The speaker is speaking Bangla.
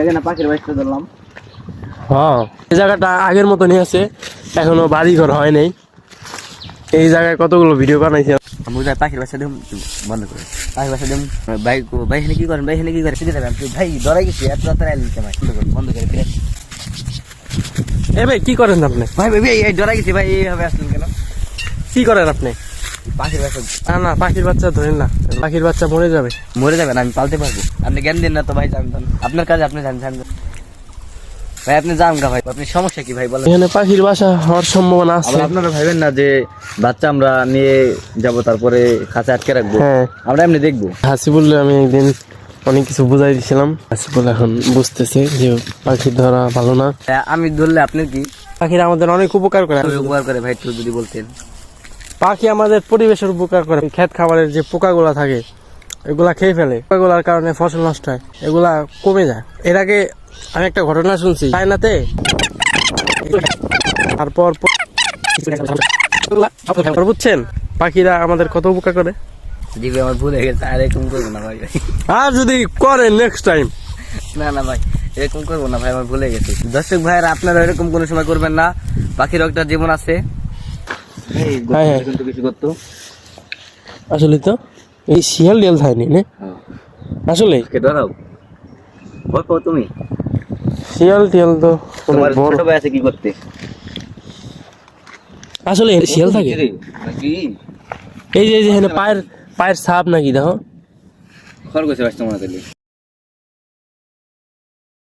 এখানে পাখির বাচ্চা ধরলাম। হ্যাঁ, এই জায়গাটা আগের মতনই আছে, এখনো বাড়ি ঘর হয় নাই। এই জায়গায় কতগুলো ভিডিও বানাইছি। আমি পাখির বাচ্চা দিম বন্ধ করে, পাখির বাচ্চা দিম। ভাই ভাই কি করেন, ভাই কি করে শিখে যাবেন ভাই, ধরাই গেছি এত রাত্রে আইলেন ভাই, বন্ধ করে ফিরে। এ ভাই কি করেন আপনি? ভাই ভাই এই ধরাই গেছি ভাই, এইভাবে আসলেন কেন? কি করেন আপনি? পাখির বাচ্চা। না না, পাখির বাচ্চা ধরেন না, পাখির বাচ্চা মরে যাবে। মরে যাবেন, আমি পালতে পারবো। আপনি জ্ঞান দিন না তো ভাই, জানতাম আপনার কাজে আপনি জানেন ভাই, আপনি জান গা ভাই, আপনি সমস্যা কি ভাই বলেন? এখানে পাখির বাসা হওয়ার সম্ভাবনা আছে। আবার আপনারা ভাবেন না যে বাচ্চা আমরা নিয়ে যাব তারপরে খাঁচা আটকে রাখবো। হ্যাঁ, আমরা এমনি দেখবো। হাসিবুল্লে আমি একদিন অনেক কিছু বুঝাই দিয়েছিলাম, হাসিবুল এখন বুঝতেছে যে পাখি ধরা ভালো না। আমি ধরলে আপনার কি? পাখিরা আমাদের অনেক উপকার করে। উপকার করে ভাই, একটু যদি বলতেন। পাখি আমাদের পরিবেশের উপকার করে। ক্ষেত খাবারের যে পোকাগুলা থাকে এগুলা খেয়ে ফেলে, পোকাগুলার কারণে ফসল নষ্ট হয়, এগুলা কমে যায়। এর আগে আমি একটা ঘটনা শুনছি চায়নাতে, তারপর বুঝছেন পাখিরা আমাদের কত উপকার করে। জি ভাই, আমার ভুল হয়ে গেছে, আর এরকম করবো না ভাই। আর যদি করেন নেক্সট টাইম, না না ভাই, এরকম করবো না ভাই, আমার ভুলে গেছে। দর্শক ভাইয়েরা, আপনারা এরকম কোনো সময় করবেন না। পাখির একটা জীবন আছে। কিছু করতো আসলে তো এই শিয়াল ডিয়াল থাইনি না আসলে। ধরাও ভয় পাও তুমি? শিয়াল টিয়াল তো তোমার ছোট ভাই আছে কি করতে? আসলে শিয়াল থাকে নাকি? এই যে পায়ের ছাপ নাকি দেখো, খরগোশের বাচ্চা মনে